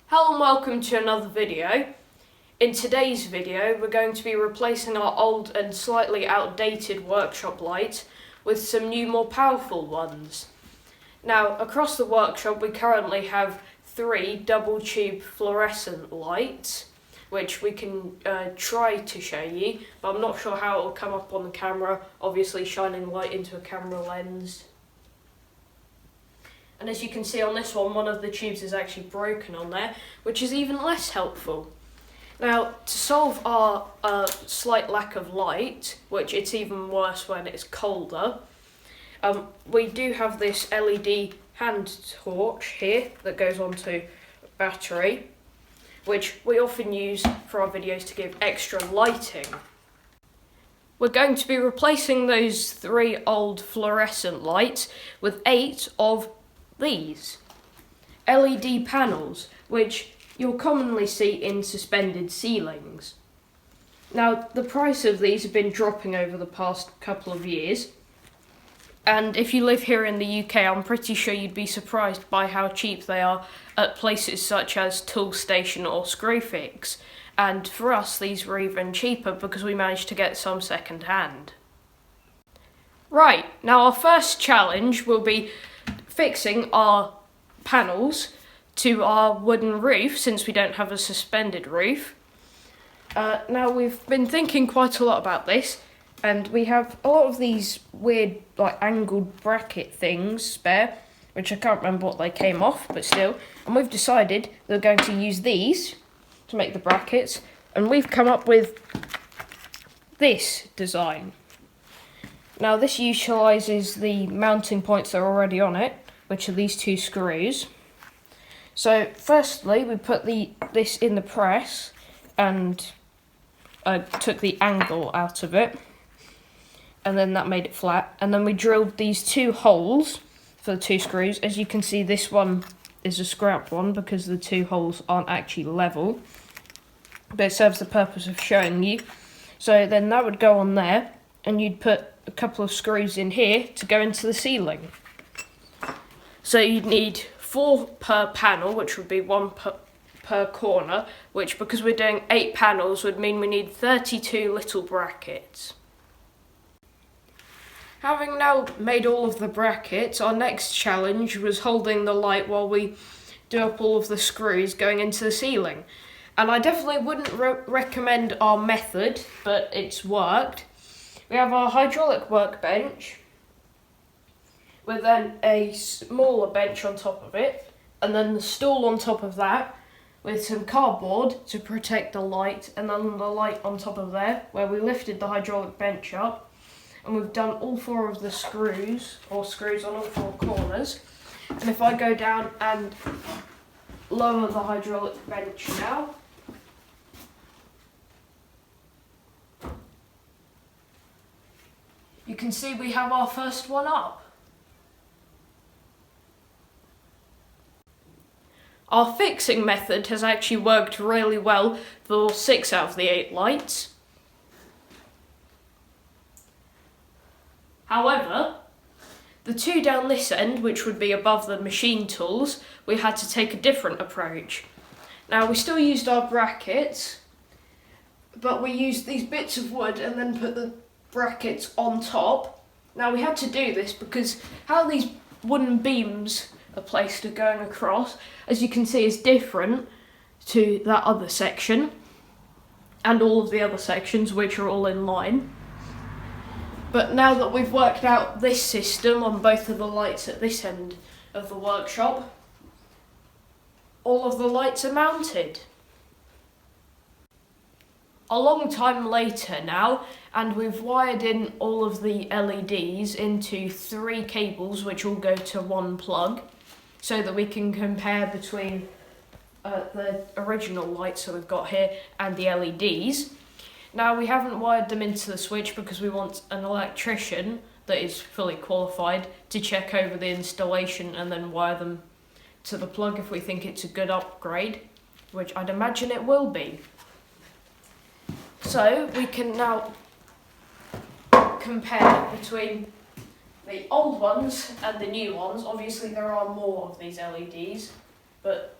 Hello and welcome to another video. In today's video we're going to be replacing our old and slightly outdated workshop lights with some new more powerful ones. Now across the workshop we currently have 3 double tube fluorescent lights which we can try to show you, but I'm not sure how it will come up on the camera, obviously shining light into a camera lens. And as you can see on this one of the tubes is actually broken on there, which is even less helpful. Now, to solve our slight lack of light, which it's even worse when it's colder, we do have this LED hand torch here that goes onto a battery, which we often use for our videos to give extra lighting. We're going to be replacing those 3 old fluorescent lights with 8 of these LED panels, which you'll commonly see in suspended ceilings. Now, the price of these have been dropping over the past couple of years, and if you live here in the UK, I'm pretty sure you'd be surprised by how cheap they are at places such as Toolstation or Screwfix. And for us, these were even cheaper because we managed to get some second hand. Right, now our first challenge will be fixing our panels to our wooden roof, since we don't have a suspended roof. Now we've been thinking quite a lot about this, and we have a lot of these weird like angled bracket things spare, which I can't remember what they came off, but still. And we've decided we're going to use these to make the brackets, and we've come up with this design. Now this utilises the mounting points that are already on it, which are these 2 screws. So firstly we put this in the press and I took the angle out of it, and then that made it flat, and then we drilled these 2 holes for the 2 screws. As you can see, this one is a scrap one because the 2 holes aren't actually level, but it serves the purpose of showing you. So then that would go on there, and you'd put a couple of screws in here to go into the ceiling. So you'd need 4 per panel, which would be 1 per corner, which, because we're doing 8 panels, would mean we need 32 little brackets. Having now made all of the brackets, our next challenge was holding the light while we do up all of the screws going into the ceiling. And I definitely wouldn't recommend our method, but it's worked. We have our hydraulic workbench, with then a smaller bench on top of it, and then the stool on top of that, with some cardboard to protect the light, and then the light on top of there, where we lifted the hydraulic bench up, and we've done all 4 of the screws, or screws on all 4 corners. And if I go down and lower the hydraulic bench now, you can see we have our first one up. Our fixing method has actually worked really well for 6 out of the 8 lights. However, the 2 down this end, which would be above the machine tools, we had to take a different approach. Now we still used our brackets, but we used these bits of wood and then put the brackets on top. Now we had to do this because how these wooden beams are placed are going across, as you can see, is different to that other section and all of the other sections, which are all in line. But now that we've worked out this system on both of the lights at this end of the workshop, all of the lights are mounted. A long time later now, and we've wired in all of the LEDs into 3 cables which all go to 1 plug, so that we can compare between the original lights that we've got here and the LEDs. Now we haven't wired them into the switch because we want an electrician that is fully qualified to check over the installation and then wire them to the plug if we think it's a good upgrade, which I'd imagine it will be. So we can now compare between the old ones and the new ones. Obviously there are more of these LEDs, but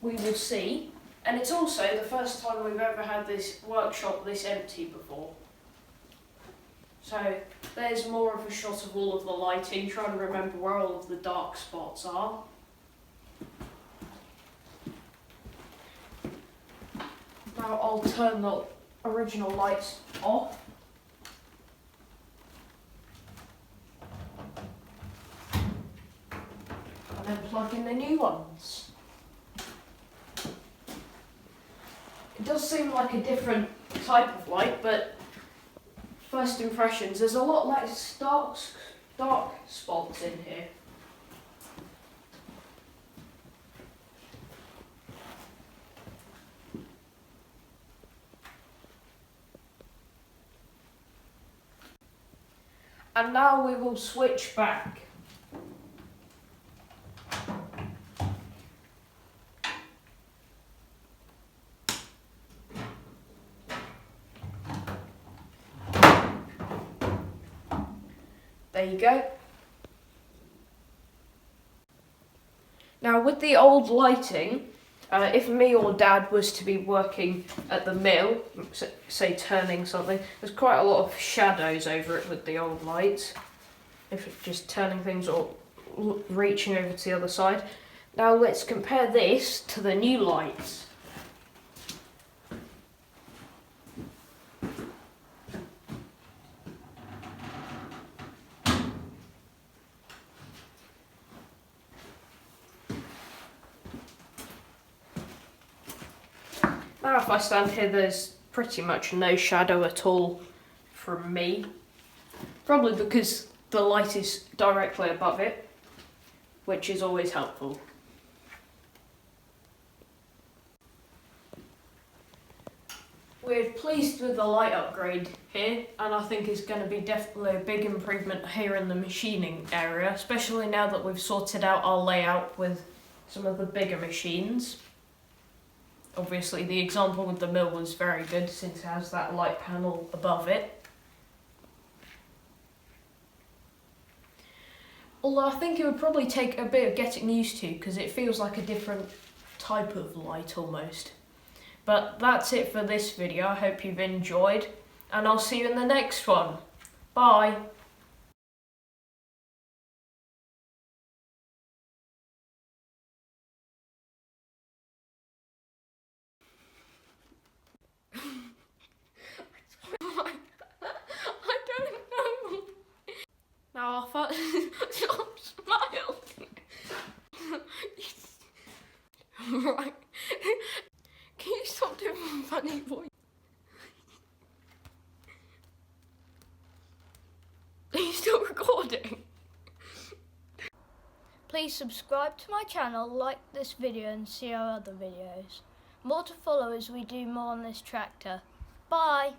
we will see. And it's also the first time we've ever had this workshop this empty before. So there's more of a shot of all of the lighting, trying to remember where all of the dark spots are. Now I'll turn the original lights off. And then plug in the new ones. It does seem like a different type of light, but first impressions, there's a lot less dark spots in here. And now we will switch back. There you go. Now with the old lighting, if me or Dad was to be working at the mill, say turning something, there's quite a lot of shadows over it with the old lights. If it's just turning things or reaching over to the other side. Now let's compare this to the new lights. Now if I stand here, there's pretty much no shadow at all from me. Probably because the light is directly above it, which is always helpful. We're pleased with the light upgrade here, and I think it's going to be definitely a big improvement here in the machining area, especially now that we've sorted out our layout with some of the bigger machines. Obviously the example with the mill was very good since it has that light panel above it. Although I think it would probably take a bit of getting used to because it feels like a different type of light almost. But that's it for this video. I hope you've enjoyed and I'll see you in the next one. Bye! I don't know. Now I thought stop smiling. Right. Can you stop doing funny voice? Are you still recording? Please subscribe to my channel, like this video and see our other videos. More to follow as we do more on this tractor. Bye!